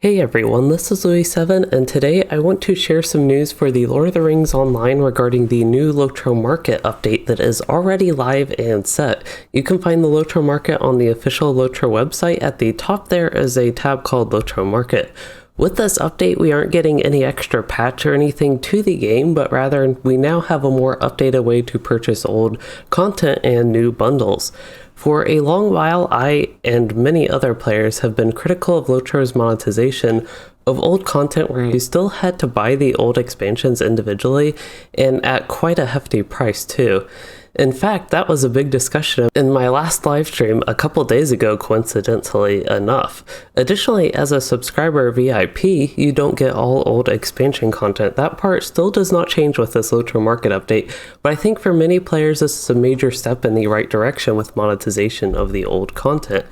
Hey everyone, this is Louis7, and today I want to share some news for the Lord of the Rings Online regarding the new LOTRO Market update that is already live and set. You can find the LOTRO Market on the official LOTRO website. At the top there is a tab called LOTRO Market. With this update, we aren't getting any extra patch or anything to the game, but rather we now have a more updated way to purchase old content and new bundles. For a long while, I and many other players have been critical of LOTRO's monetization of old content where you still had to buy the old expansions individually and at quite a hefty price too. In fact, that was a big discussion in my last live stream a couple days ago, coincidentally enough. Additionally, as a subscriber VIP, you don't get all old expansion content. That part still does not change with this LOTRO Market update, but I think for many players this is a major step in the right direction with monetization of the old content.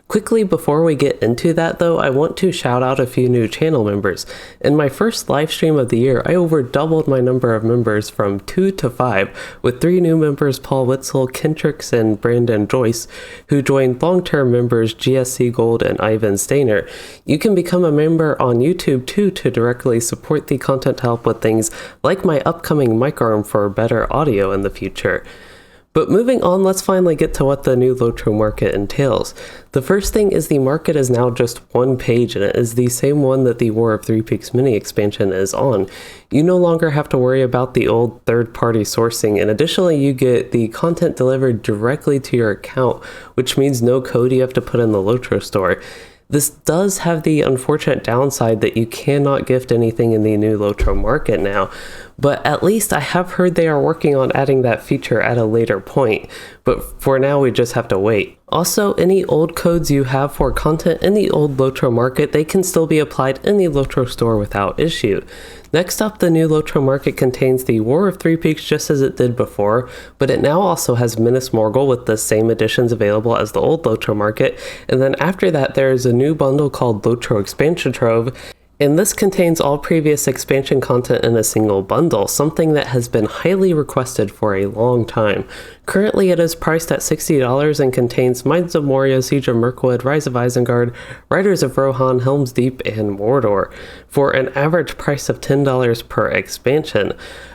Quickly before we get into that though, I want to shout out a few new channel members. In my first live stream of the year, I over doubled my number of members from 2 to 5, with 3 new members, Paul Witzel, Kentrix, and Brandon Joyce, who joined long-term members GSC Gold and Ivan Stainer. You can become a member on YouTube too to directly support the content to help with things like my upcoming mic arm for better audio in the future. But moving on, let's finally get to what the new LOTRO Market entails. The first thing is the market is now just one page, and it is the same one that the War of Three Peaks mini expansion is on. You no longer have to worry about the old third-party sourcing, and additionally you get the content delivered directly to your account, which means no code you have to put in the LOTRO store. This does have the unfortunate downside that you cannot gift anything in the new LOTRO Market now, but at least I have heard they are working on adding that feature at a later point, but for now we just have to wait. Also, any old codes you have for content in the old LOTRO Market, they can still be applied in the LOTRO store without issue. Next up, the new LOTRO Market contains the War of Three Peaks just as it did before, but it now also has Minas Morgul with the same additions available as the old LOTRO Market, and then after that there is a new bundle called LOTRO Expansion Trove, and this contains all previous expansion content in a single bundle, something that has been highly requested for a long time. Currently it is priced at $60 and contains Mines of Moria, Siege of Mirkwood, Rise of Isengard, Riders of Rohan, Helm's Deep, and Mordor, for an average price of $10 per expansion.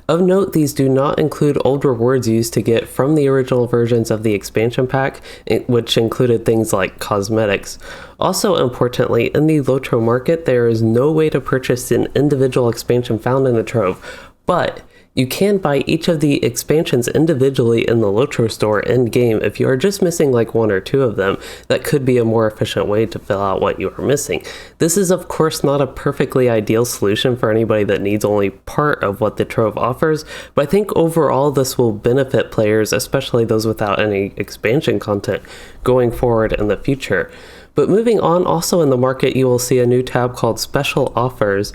Of note, these do not include old rewards used to get from the original versions of the expansion pack, which included things like cosmetics. Also importantly, in the LOTRO Market, there is no way to purchase an individual expansion found in the Trove, but you can buy each of the expansions individually in the LOTRO store in-game if you are just missing like 1 or 2 of them. That could be a more efficient way to fill out what you are missing. This is of course not a perfectly ideal solution for anybody that needs only part of what the Trove offers, but I think overall this will benefit players, especially those without any expansion content, going forward in the future. But moving on, also in the market you will see a new tab called Special Offers,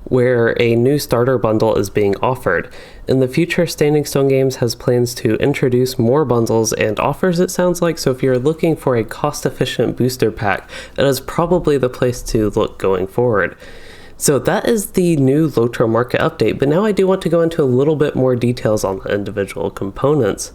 where a new starter bundle is being offered. In the future, Standing Stone Games has plans to introduce more bundles and offers, it sounds like, so if you're looking for a cost-efficient booster pack, that is probably the place to look going forward. So that is the new LOTRO Market update, but now I do want to go into a little bit more details on the individual components.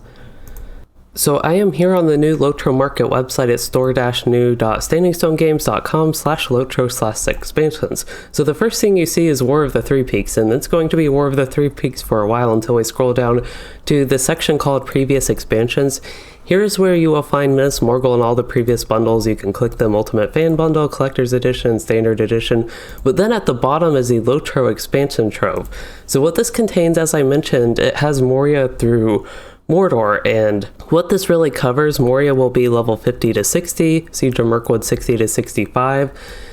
So I am here on the new LOTRO Market website at store-new.standingstonegames.com/LOTRO/expansions. So the first thing you see is War of the Three Peaks, and it's going to be War of the Three Peaks for a while until we scroll down to the section called Previous Expansions. Here is where you will find Minas Morgul and all the previous bundles. You can click them: Ultimate Fan Bundle, Collector's Edition, Standard Edition, but then at the bottom is the LOTRO Expansion Trove. So what this contains, as I mentioned, it has Moria through Mordor, and what this really covers, Moria will be level 50 to 60, Siege of Mirkwood 60 to 65,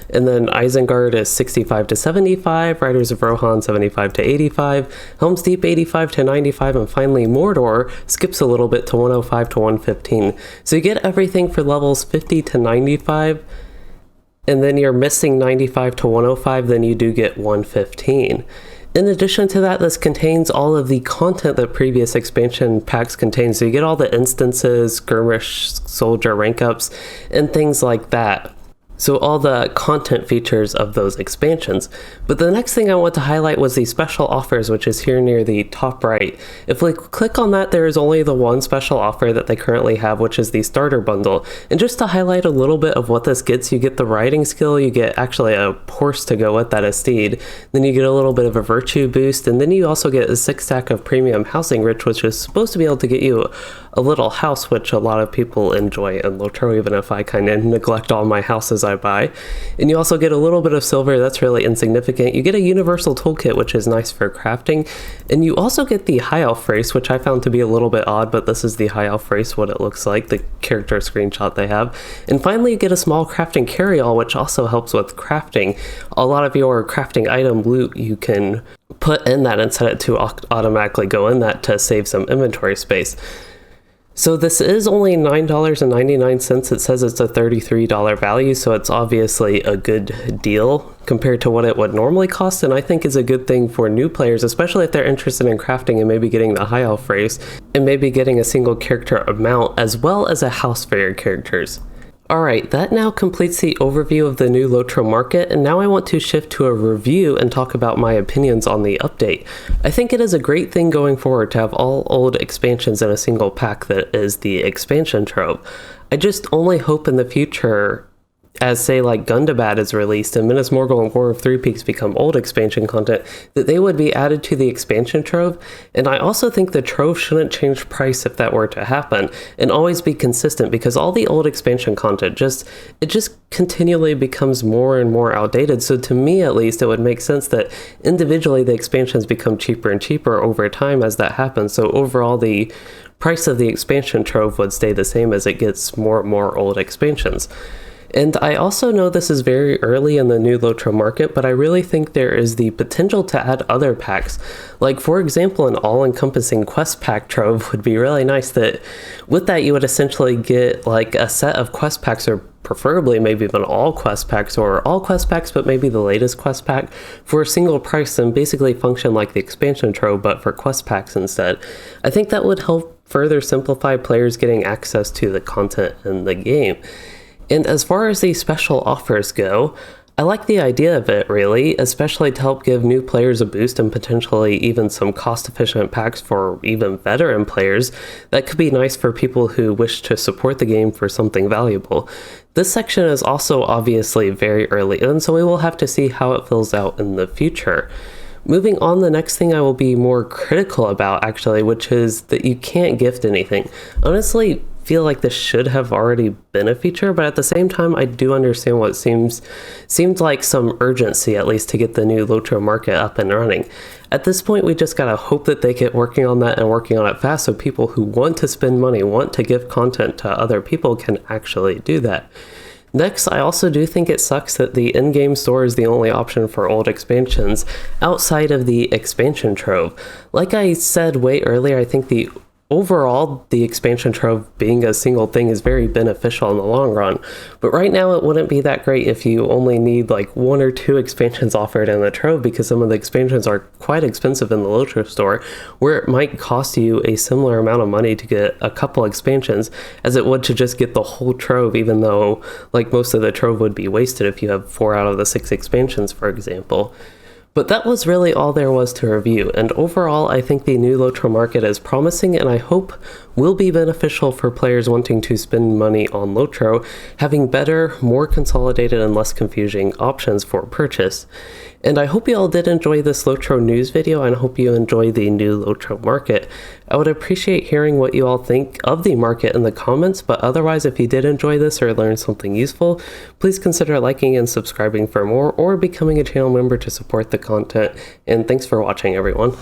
and then Isengard is 65 to 75, Riders of Rohan 75 to 85, Helm's Deep 85 to 95, and finally Mordor skips a little bit to 105 to 115. So you get everything for levels 50 to 95, and then you're missing 95 to 105, then you do get 115. In addition to that, this contains all of the content that previous expansion packs contain. So you get all the instances, skirmish, soldier rank ups, and things like that. So all the content features of those expansions. But the next thing I want to highlight was the special offers, which is here near the top right. If we click on that, there is only the one special offer that they currently have, which is the starter bundle. And just to highlight a little bit of what this gets, you get the riding skill, you get actually a horse to go with that, a steed. Then you get a little bit of a virtue boost, and then you also get a 6-stack of premium housing rich, which is supposed to be able to get you a little house, which a lot of people enjoy in LOTRO, even if I kind of neglect all my houses I buy. And you also get a little bit of silver. That's really insignificant. You get a universal toolkit, which is nice for crafting. And you also get the high elf race, which I found to be a little bit odd, but this is the high elf race, what it looks like, the character screenshot they have. And finally, you get a small crafting carry-all, which also helps with crafting. A lot of your crafting item loot you can put in that and set it to automatically go in that to save some inventory space. So this is only $9.99. It says it's a $33 value, so it's obviously a good deal compared to what it would normally cost, and I think is a good thing for new players, especially if they're interested in crafting and maybe getting the high elf race, and maybe getting a single character amount as well as a house for your characters. Alright, that now completes the overview of the new LOTRO market, and now I want to shift to a review and talk about my opinions on the update. I think it is a great thing going forward to have all old expansions in a single pack that is the expansion trove. I just only hope in the future, as say like Gundabad is released and Minas Morgul and War of Three Peaks become old expansion content, that they would be added to the expansion trove. And I also think the trove shouldn't change price if that were to happen, and always be consistent, because all the old expansion content just continually becomes more and more outdated. So to me at least, it would make sense that individually the expansions become cheaper and cheaper over time as that happens. So overall the price of the expansion trove would stay the same as it gets more and more old expansions. And I also know this is very early in the new LOTRO market, but I really think there is the potential to add other packs. Like, for example, an all-encompassing quest pack trove would be really nice. That with that you would essentially get like a set of quest packs, or preferably maybe even all quest packs, or all quest packs but maybe the latest quest pack, for a single price, and basically function like the expansion trove but for quest packs instead. I think that would help further simplify players getting access to the content in the game. And as far as these special offers go, I like the idea of it really, especially to help give new players a boost and potentially even some cost-efficient packs for even veteran players. That could be nice for people who wish to support the game for something valuable. This section is also obviously very early in, so we will have to see how it fills out in the future. Moving on, the next thing I will be more critical about actually, which is that you can't gift anything. Honestly, feel like this should have already been a feature, but at the same time I do understand what seemed like some urgency, at least, to get the new LOTRO market up and running. At this point we just gotta hope that they get working on that and working on it fast, so people who want to spend money, want to give content to other people, can actually do that. Next, I also do think it sucks that the in-game store is the only option for old expansions outside of the expansion trove. Like I said way earlier, I think overall, the expansion trove being a single thing is very beneficial in the long run, but right now it wouldn't be that great if you only need like 1 or 2 expansions offered in the trove, because some of the expansions are quite expensive in the LOTRO store, where it might cost you a similar amount of money to get a couple expansions as it would to just get the whole trove, even though like most of the trove would be wasted if you have 4 out of the 6 expansions, for example. But that was really all there was to review, and overall I think the new LOTRO market is promising, and I hope will be beneficial for players wanting to spend money on LOTRO, having better, more consolidated and less confusing options for purchase. And I hope you all did enjoy this LOTRO news video, and I hope you enjoy the new LOTRO market. I would appreciate hearing what you all think of the market in the comments, but otherwise, if you did enjoy this or learned something useful, please consider liking and subscribing for more, or becoming a channel member to support the content. And thanks for watching, everyone.